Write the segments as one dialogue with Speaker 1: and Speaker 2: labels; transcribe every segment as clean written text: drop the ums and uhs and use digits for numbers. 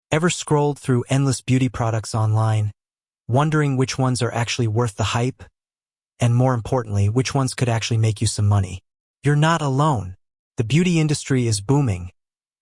Speaker 1: Ever scrolled through endless beauty products online, wondering which ones are actually worth the hype? And more importantly, which ones could actually make you some money? You're not alone. The beauty industry is booming,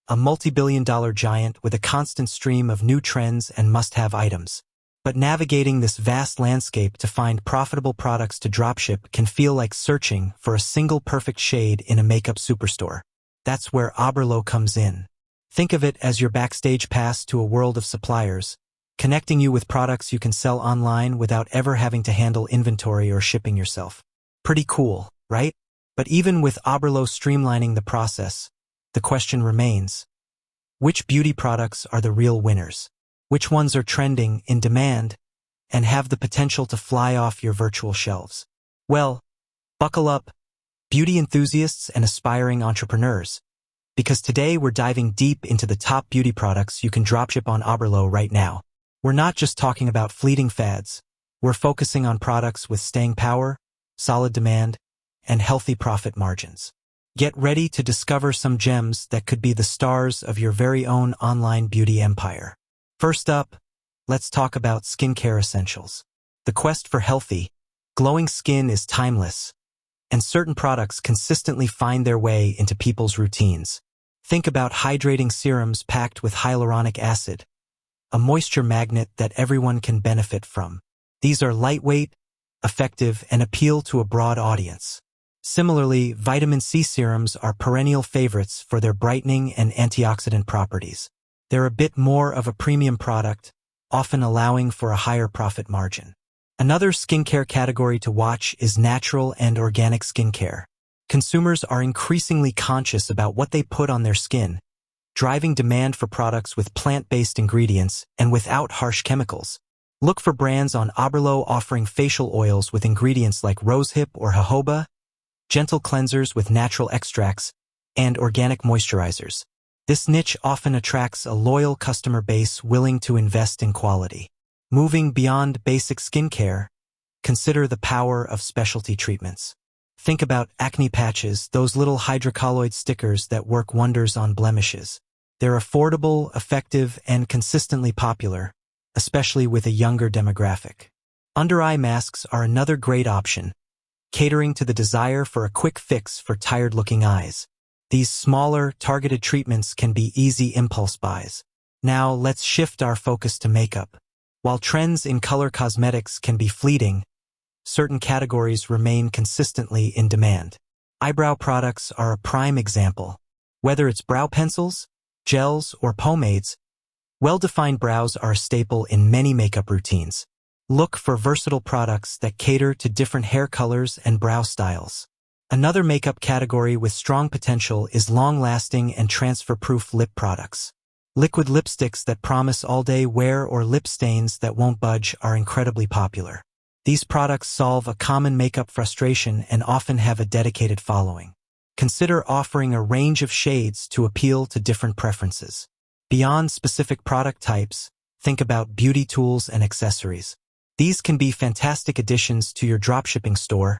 Speaker 1: a multi-billion-dollar giant with a constant stream of new trends and must-have items. But navigating this vast landscape to find profitable products to dropship can feel like searching for a single perfect shade in a makeup superstore. That's where Oberlo comes in. Think of it as your backstage pass to a world of suppliers, connecting you with products you can sell online without ever having to handle inventory or shipping yourself. Pretty cool, right? But even with Oberlo streamlining the process, the question remains: which beauty products are the real winners? Which ones are trending, in demand, and have the potential to fly off your virtual shelves? Well, buckle up, beauty enthusiasts and aspiring entrepreneurs, because today we're diving deep into the top beauty products you can dropship on Oberlo right now. We're not just talking about fleeting fads. We're focusing on products with staying power, solid demand, and healthy profit margins. Get ready to discover some gems that could be the stars of your very own online beauty empire. First up, let's talk about skincare essentials. The quest for healthy, glowing skin is timeless, and certain products consistently find their way into people's routines. Think about hydrating serums packed with hyaluronic acid, a moisture magnet that everyone can benefit from. These are lightweight, effective, and appeal to a broad audience. Similarly, vitamin C serums are perennial favorites for their brightening and antioxidant properties. They're a bit more of a premium product, often allowing for a higher profit margin. Another skincare category to watch is natural and organic skincare. Consumers are increasingly conscious about what they put on their skin, driving demand for products with plant-based ingredients and without harsh chemicals. Look for brands on Oberlo offering facial oils with ingredients like rosehip or jojoba, gentle cleansers with natural extracts, and organic moisturizers. This niche often attracts a loyal customer base willing to invest in quality. Moving beyond basic skincare, consider the power of specialty treatments. Think about acne patches, those little hydrocolloid stickers that work wonders on blemishes. They're affordable, effective, and consistently popular, especially with a younger demographic. Under-eye masks are another great option, catering to the desire for a quick fix for tired-looking eyes. These smaller, targeted treatments can be easy impulse buys. Now, let's shift our focus to makeup. While trends in color cosmetics can be fleeting, certain categories remain consistently in demand. Eyebrow products are a prime example. Whether it's brow pencils, gels, or pomades, well-defined brows are a staple in many makeup routines. Look for versatile products that cater to different hair colors and brow styles. Another makeup category with strong potential is long-lasting and transfer-proof lip products. Liquid lipsticks that promise all-day wear or lip stains that won't budge are incredibly popular. These products solve a common makeup frustration and often have a dedicated following. Consider offering a range of shades to appeal to different preferences. Beyond specific product types, think about beauty tools and accessories. These can be fantastic additions to your dropshipping store,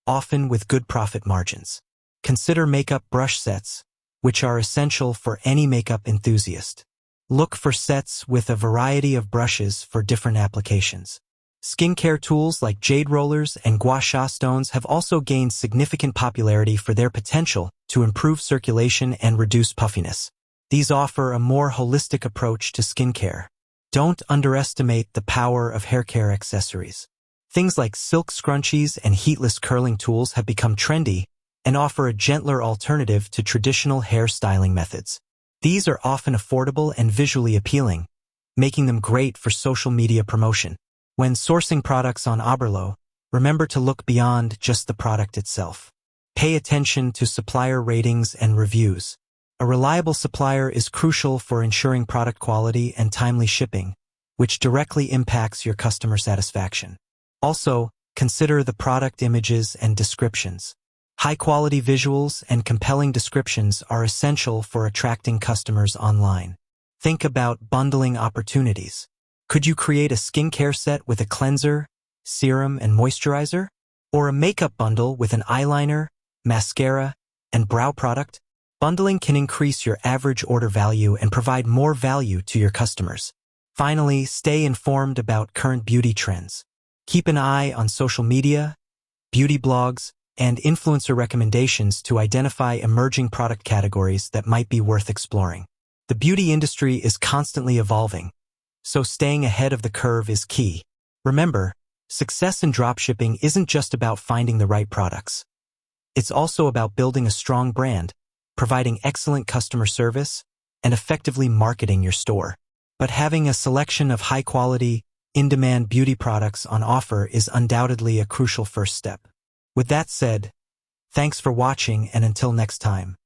Speaker 1: often with good profit margins. Consider makeup brush sets, which are essential for any makeup enthusiast. Look for sets with a variety of brushes for different applications. Skincare tools like jade rollers and gua sha stones have also gained significant popularity for their potential to improve circulation and reduce puffiness. These offer a more holistic approach to skincare. Don't underestimate the power of hair care accessories. Things like silk scrunchies and heatless curling tools have become trendy and offer a gentler alternative to traditional hair styling methods. These are often affordable and visually appealing, making them great for social media promotion. When sourcing products on Oberlo, remember to look beyond just the product itself. Pay attention to supplier ratings and reviews. A reliable supplier is crucial for ensuring product quality and timely shipping, which directly impacts your customer satisfaction. Also, consider the product images and descriptions. High-quality visuals and compelling descriptions are essential for attracting customers online. Think about bundling opportunities. Could you create a skincare set with a cleanser, serum, and moisturizer? Or a makeup bundle with an eyeliner, mascara, and brow product? Bundling can increase your average order value and provide more value to your customers. Finally, stay informed about current beauty trends. Keep an eye on social media, beauty blogs, and influencer recommendations to identify emerging product categories that might be worth exploring. The beauty industry is constantly evolving, so staying ahead of the curve is key. Remember, success in dropshipping isn't just about finding the right products. It's also about building a strong brand, providing excellent customer service, and effectively marketing your store. But having a selection of high-quality, in-demand beauty products on offer is undoubtedly a crucial first step. With that said, thanks for watching, and until next time.